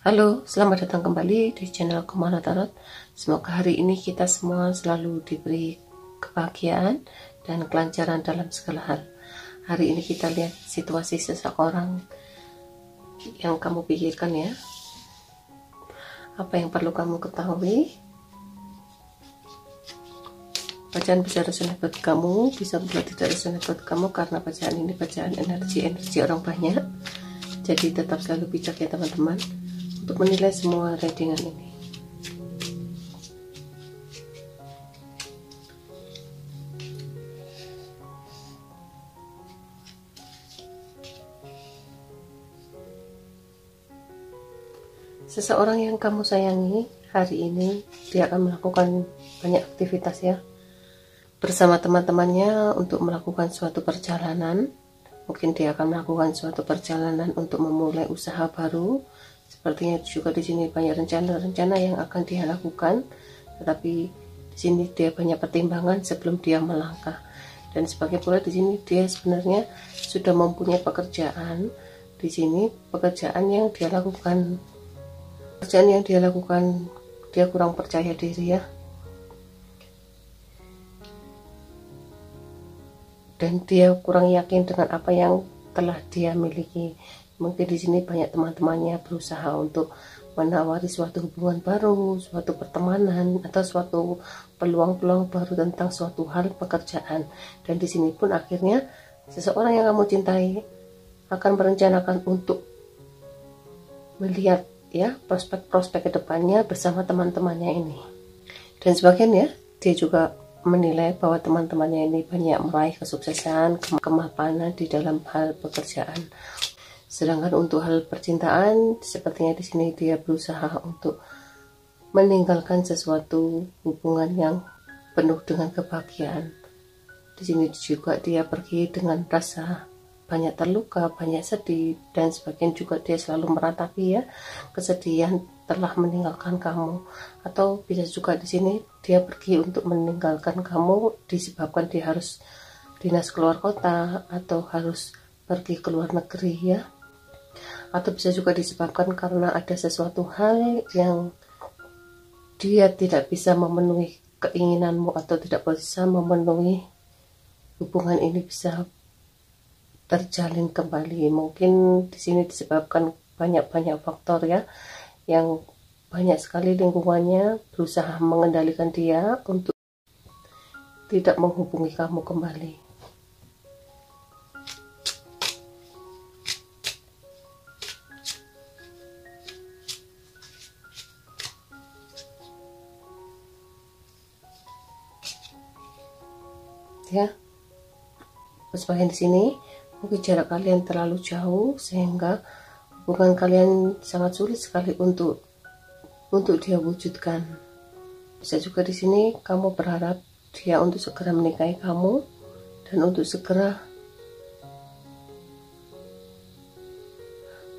Halo, selamat datang kembali di channel Kumala Tarot. Semoga hari ini kita semua selalu diberi kebahagiaan dan kelancaran dalam segala hal. Hari ini kita lihat situasi seseorang yang kamu pikirkan ya. Apa yang perlu kamu ketahui? Bacaan bisa resonate buat kamu, bisa pula tidak resonate buat kamu karena bacaan ini bacaan energi orang banyak. Jadi tetap selalu bijak ya teman-teman untuk menilai semua readingan ini. Seseorang yang kamu sayangi hari ini dia akan melakukan banyak aktivitas ya bersama teman-temannya untuk melakukan suatu perjalanan. Mungkin dia akan melakukan suatu perjalanan untuk memulai usaha baru. Sepertinya juga di sini banyak rencana-rencana yang akan dia lakukan, tetapi di sini dia banyak pertimbangan sebelum dia melangkah. Dan sebagai pula di sini dia sebenarnya sudah mempunyai pekerjaan. Di sini pekerjaan yang dia lakukan, dia kurang percaya diri ya. Dan dia kurang yakin dengan apa yang telah dia miliki. Mungkin di sini banyak teman-temannya berusaha untuk menawari suatu hubungan baru, suatu pertemanan, atau suatu peluang-peluang baru tentang suatu hal pekerjaan. Dan di sini pun akhirnya seseorang yang kamu cintai akan merencanakan untuk melihat ya prospek-prospek kedepannya bersama teman-temannya ini. Dan sebagian ya dia juga menilai bahwa teman-temannya ini banyak meraih kesuksesan, kemapanan di dalam hal pekerjaan. Sedangkan untuk hal percintaan, sepertinya di sini dia berusaha untuk meninggalkan sesuatu hubungan yang penuh dengan kebahagiaan. Di sini juga dia pergi dengan rasa banyak terluka, banyak sedih, dan sebagian juga dia selalu meratapi ya kesedihan telah meninggalkan kamu. Atau bisa juga di sini dia pergi untuk meninggalkan kamu disebabkan dia harus dinas keluar kota atau harus pergi ke luar negeri ya. Atau bisa juga disebabkan karena ada sesuatu hal yang dia tidak bisa memenuhi keinginanmu atau tidak bisa memenuhi hubungan ini bisa terjalin kembali. Mungkin di sini disebabkan banyak-banyak faktor ya, yang banyak sekali lingkungannya berusaha mengendalikan dia untuk tidak menghubungi kamu kembali. Ya, sebagian di sini mungkin jarak kalian terlalu jauh sehingga hubungan kalian sangat sulit sekali untuk dia wujudkan. Bisa juga di sini kamu berharap dia untuk segera menikahi kamu dan untuk segera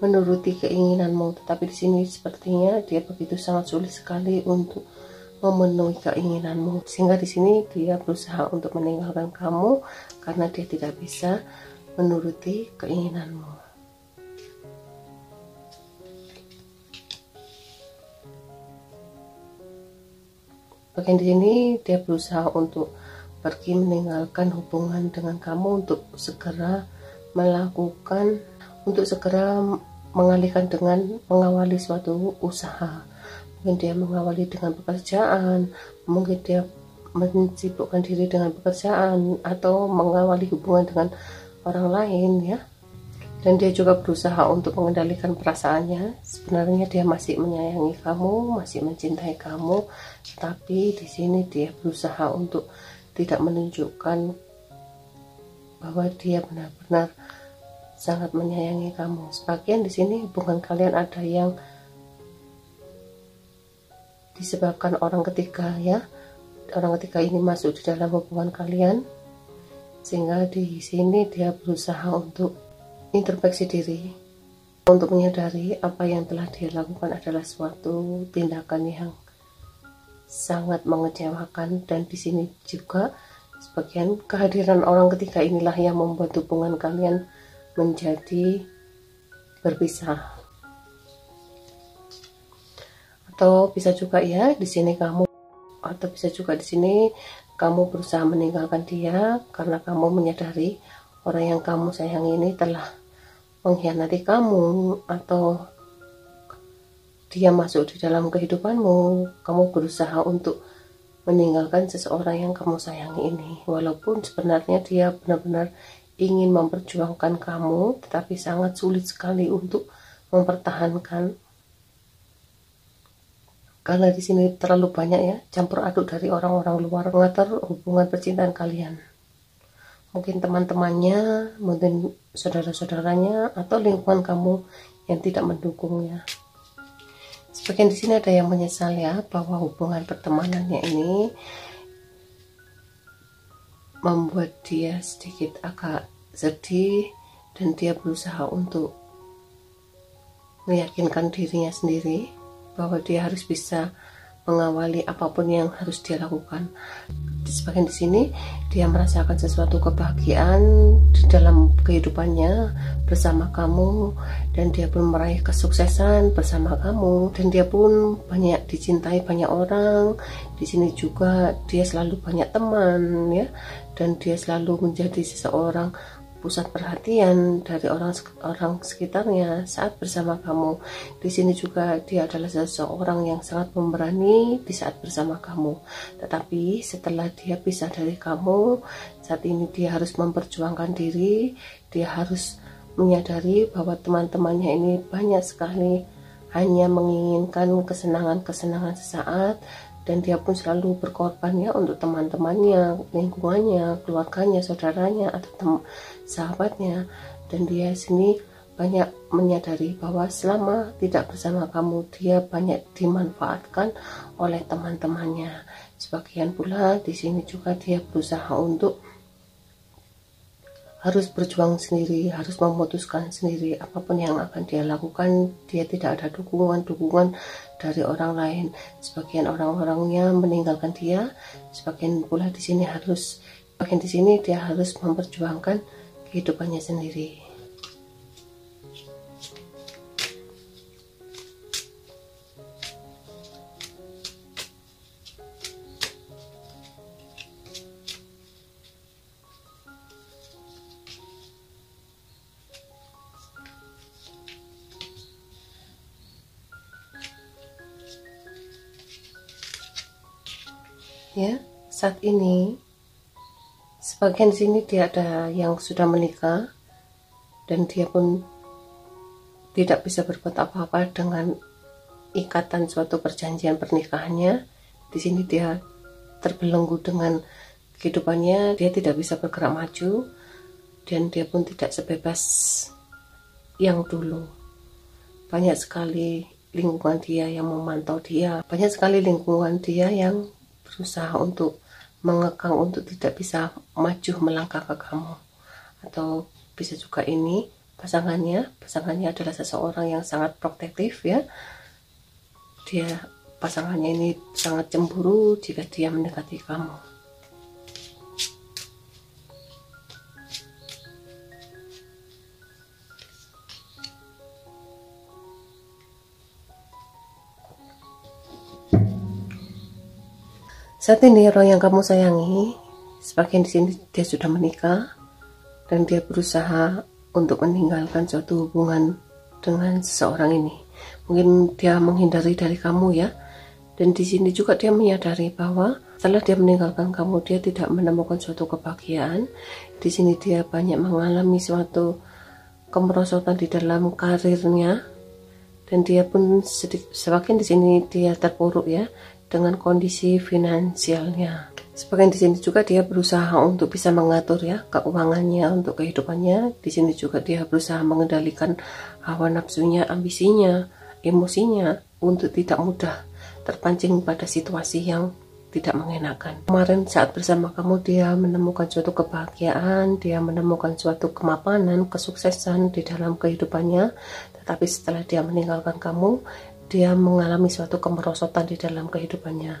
menuruti keinginanmu, tetapi di sini sepertinya dia begitu sangat sulit sekali untuk memenuhi keinginanmu, sehingga di sini dia berusaha untuk meninggalkan kamu karena dia tidak bisa menuruti keinginanmu. Bagian di sini dia berusaha untuk pergi meninggalkan hubungan dengan kamu untuk segera mengalihkan dengan mengawali suatu usaha. Mungkin dia mengawali dengan pekerjaan, mungkin dia mensibukkan diri dengan pekerjaan atau mengawali hubungan dengan orang lain ya. Dan dia juga berusaha untuk mengendalikan perasaannya. Sebenarnya dia masih menyayangi kamu, masih mencintai kamu, tapi di sini dia berusaha untuk tidak menunjukkan bahwa dia benar-benar sangat menyayangi kamu. Sebagian di sini hubungan kalian ada yang disebabkan orang ketiga ya. Orang ketiga ini masuk di dalam hubungan kalian, sehingga di sini dia berusaha untuk introspeksi diri, untuk menyadari apa yang telah dia lakukan adalah suatu tindakan yang sangat mengecewakan. Dan di sini juga sebagian kehadiran orang ketiga inilah yang membuat hubungan kalian menjadi berpisah. Atau bisa juga ya di sini kamu, atau bisa juga di sini kamu berusaha meninggalkan dia karena kamu menyadari orang yang kamu sayangi ini telah mengkhianati kamu, atau dia masuk di dalam kehidupanmu. Kamu berusaha untuk meninggalkan seseorang yang kamu sayangi ini, walaupun sebenarnya dia benar-benar ingin memperjuangkan kamu, tetapi sangat sulit sekali untuk mempertahankan karena di sini terlalu banyak ya campur aduk dari orang-orang luar mengatur hubungan percintaan kalian. Mungkin teman-temannya, mungkin saudara-saudaranya, atau lingkungan kamu yang tidak mendukungnya. Sebagian di sini ada yang menyesal ya bahwa hubungan pertemanannya ini membuat dia sedikit agak sedih, dan dia berusaha untuk meyakinkan dirinya sendiri bahwa dia harus bisa mengawali apapun yang harus dia lakukan. Sebagian di sini dia merasakan sesuatu kebahagiaan di dalam kehidupannya bersama kamu, dan dia pun meraih kesuksesan bersama kamu, dan dia pun banyak dicintai banyak orang. Di sini juga dia selalu banyak teman ya, dan dia selalu menjadi seseorang pusat perhatian dari orang sekitarnya saat bersama kamu. Di sini juga dia adalah seseorang yang sangat pemberani di saat bersama kamu. Tetapi setelah dia pisah dari kamu, saat ini dia harus memperjuangkan diri. Dia harus menyadari bahwa teman-temannya ini banyak sekali hanya menginginkan kesenangan-kesenangan sesaat, dan dia pun selalu berkorban ya untuk teman-temannya, lingkungannya, keluarganya, saudaranya, atau sahabatnya. Dan dia sini banyak menyadari bahwa selama tidak bersama kamu, dia banyak dimanfaatkan oleh teman-temannya. Sebagian pula di sini juga dia berusaha untuk harus berjuang sendiri, harus memutuskan sendiri apapun yang akan dia lakukan. Dia tidak ada dukungan dari orang lain. Sebagian orang-orangnya meninggalkan dia, sebagian pula di sini dia harus memperjuangkan kehidupannya sendiri. Ya, saat ini sebagian di sini dia ada yang sudah menikah, dan dia pun tidak bisa berbuat apa-apa dengan ikatan suatu perjanjian pernikahannya. Di sini dia terbelenggu dengan kehidupannya, dia tidak bisa bergerak maju, dan dia pun tidak sebebas yang dulu. Banyak sekali lingkungan dia yang memantau dia, banyak sekali lingkungan dia yang berusaha untuk mengekang untuk tidak bisa maju melangkah ke kamu. Atau bisa juga ini pasangannya adalah seseorang yang sangat protektif ya. Pasangannya ini sangat cemburu jika dia mendekati kamu. Saat ini orang yang kamu sayangi, sebagian di sini dia sudah menikah, dan dia berusaha untuk meninggalkan suatu hubungan dengan seseorang ini. Mungkin dia menghindari dari kamu ya. Dan di sini juga dia menyadari bahwa setelah dia meninggalkan kamu, dia tidak menemukan suatu kebahagiaan. Di sini dia banyak mengalami suatu kemerosotan di dalam karirnya, dan dia pun semakin di sini dia terpuruk ya dengan kondisi finansialnya. Sebagian di sini juga dia berusaha untuk bisa mengatur ya keuangannya untuk kehidupannya. Di sini juga dia berusaha mengendalikan hawa nafsunya, ambisinya, emosinya untuk tidak mudah terpancing pada situasi yang tidak mengenakan. Kemarin saat bersama kamu dia menemukan suatu kebahagiaan, dia menemukan suatu kemapanan, kesuksesan di dalam kehidupannya. Tetapi setelah dia meninggalkan kamu, dia mengalami suatu kemerosotan di dalam kehidupannya.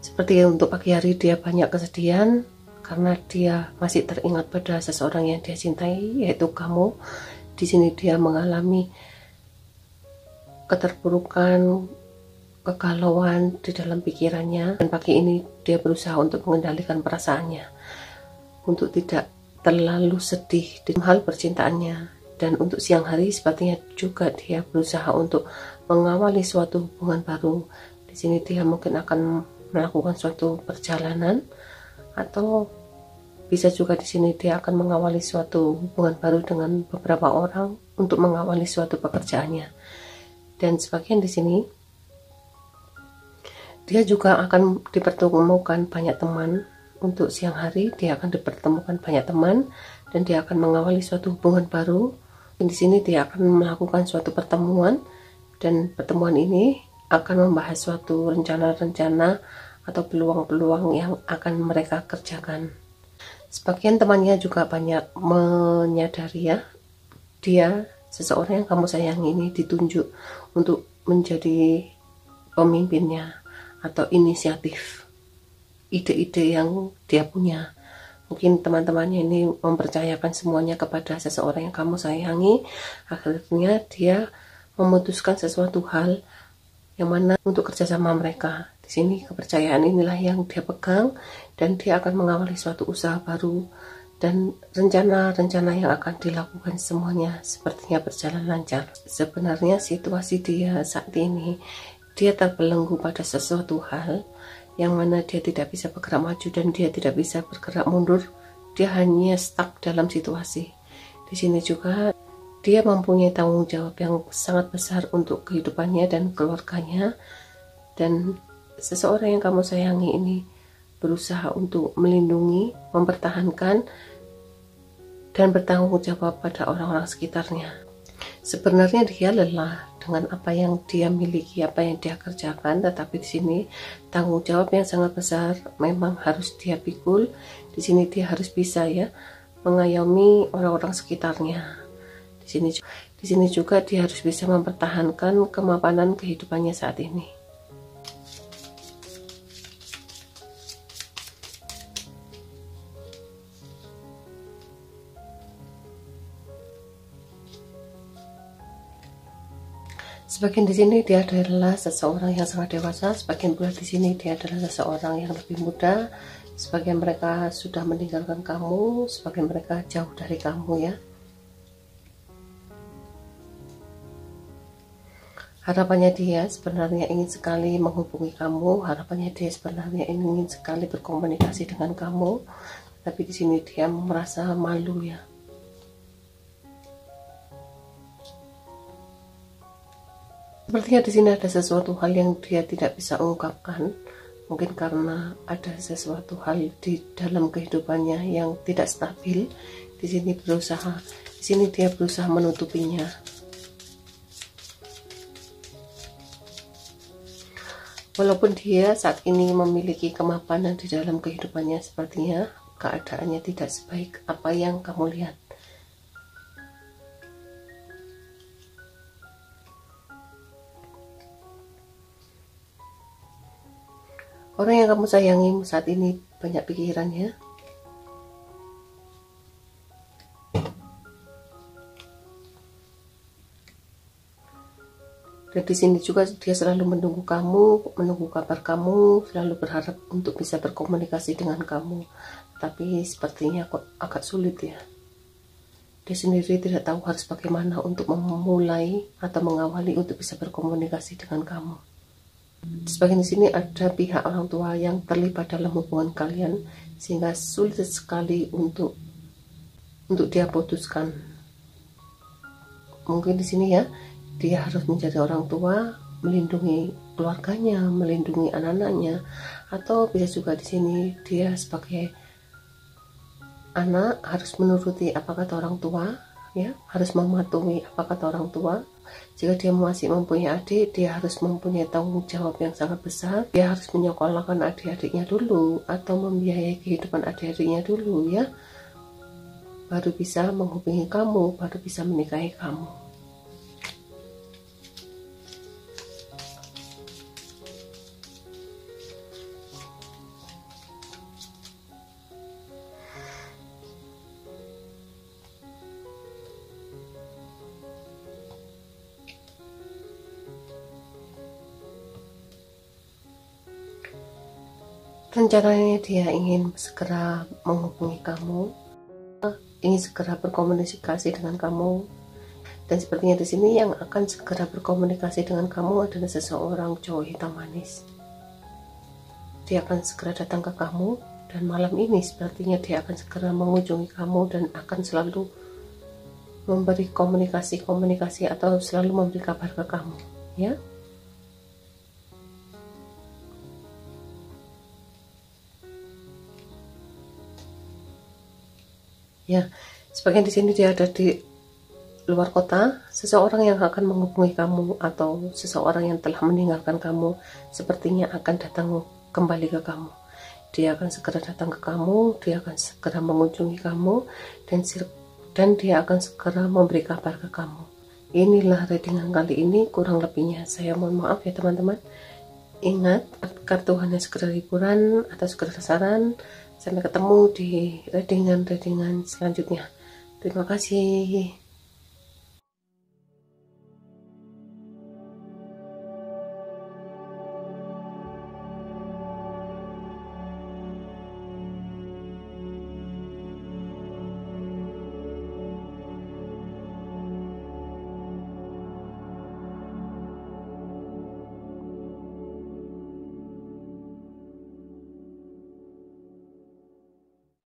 Seperti untuk pagi hari dia banyak kesedihan karena dia masih teringat pada seseorang yang dia cintai, yaitu kamu. Di sini dia mengalami keterpurukan, kegalauan di dalam pikirannya, dan pagi ini dia berusaha untuk mengendalikan perasaannya, untuk tidak terlalu sedih dalam hal percintaannya. Dan untuk siang hari sepertinya juga dia berusaha untuk mengawali suatu hubungan baru. Di sini dia mungkin akan melakukan suatu perjalanan, atau bisa juga di sini dia akan mengawali suatu hubungan baru dengan beberapa orang untuk mengawali suatu pekerjaannya. Dan sebagian di sini dia juga akan dipertemukan banyak teman. Untuk siang hari dia akan dipertemukan banyak teman dan dia akan mengawali suatu hubungan baru. Di sini dia akan melakukan suatu pertemuan, dan pertemuan ini akan membahas suatu rencana-rencana atau peluang-peluang yang akan mereka kerjakan. Sebagian temannya juga banyak menyadari ya, dia seseorang yang kamu sayangi ini ditunjuk untuk menjadi pemimpinnya atau inisiatif ide-ide yang dia punya. Mungkin teman-temannya ini mempercayakan semuanya kepada seseorang yang kamu sayangi. Akhirnya dia memutuskan sesuatu hal yang mana untuk kerjasama mereka. Di sini kepercayaan inilah yang dia pegang, dan dia akan mengawali suatu usaha baru, dan rencana-rencana yang akan dilakukan semuanya sepertinya berjalan lancar. Sebenarnya situasi dia saat ini, dia terbelenggu pada sesuatu hal yang mana dia tidak bisa bergerak maju dan dia tidak bisa bergerak mundur. Dia hanya stuck dalam situasi. Di sini juga dia mempunyai tanggung jawab yang sangat besar untuk kehidupannya dan keluarganya. Dan seseorang yang kamu sayangi ini berusaha untuk melindungi, mempertahankan, dan bertanggung jawab pada orang-orang sekitarnya. Sebenarnya dia lelah dengan apa yang dia miliki, apa yang dia kerjakan, tetapi di sini tanggung jawab yang sangat besar memang harus dia pikul. Di sini dia harus bisa ya mengayomi orang-orang sekitarnya. Di sini juga dia harus bisa mempertahankan kemapanan kehidupannya saat ini. Sebagian di sini dia adalah seseorang yang sangat dewasa, sebagian pula di sini dia adalah seseorang yang lebih muda. Sebagian mereka sudah meninggalkan kamu, sebagian mereka jauh dari kamu ya. Harapannya dia sebenarnya ingin sekali menghubungi kamu, harapannya dia sebenarnya ingin sekali berkomunikasi dengan kamu, tapi di sini dia merasa malu ya. Sepertinya di sini ada sesuatu hal yang dia tidak bisa ungkapkan, mungkin karena ada sesuatu hal di dalam kehidupannya yang tidak stabil. Di sini dia berusaha menutupinya. Walaupun dia saat ini memiliki kemapanan di dalam kehidupannya, sepertinya keadaannya tidak sebaik apa yang kamu lihat. Orang yang kamu sayangi saat ini banyak pikirannya. Dan di sini juga dia selalu menunggu kamu, menunggu kabar kamu, selalu berharap untuk bisa berkomunikasi dengan kamu. Tapi sepertinya kok agak sulit ya. Dia sendiri tidak tahu harus bagaimana untuk memulai atau mengawali untuk bisa berkomunikasi dengan kamu. Sebagian di sini ada pihak orang tua yang terlibat dalam hubungan kalian, sehingga sulit sekali untuk dia putuskan. Mungkin di sini ya, dia harus menjadi orang tua, melindungi keluarganya, melindungi anak-anaknya, atau bisa juga di sini dia sebagai anak harus menuruti apa kata orang tua, ya, harus mematuhi apa kata orang tua. Jika dia masih mempunyai adik, dia harus mempunyai tanggung jawab yang sangat besar. Dia harus menyekolahkan adik-adiknya dulu atau membiayai kehidupan adik-adiknya dulu ya. Baru bisa menghubungi kamu, baru bisa menikahi kamu. Rencananya dia ingin segera menghubungi kamu, ingin segera berkomunikasi dengan kamu, dan sepertinya di sini yang akan segera berkomunikasi dengan kamu adalah seseorang cowok hitam manis. Dia akan segera datang ke kamu, dan malam ini sepertinya dia akan segera mengunjungi kamu dan akan selalu memberi komunikasi atau selalu memberi kabar ke kamu, ya. Ya, sebagian di sini dia ada di luar kota, seseorang yang akan menghubungi kamu atau seseorang yang telah meninggalkan kamu sepertinya akan datang kembali ke kamu. Dia akan segera datang ke kamu, dia akan segera mengunjungi kamu, dan dia akan segera memberi kabar ke kamu. Inilah readingan kali ini, kurang lebihnya saya mohon maaf ya teman-teman. Ingat, kartu hanya sekedar hiburan atau sekedar saran. Sampai ketemu di readingan selanjutnya. Terima kasih.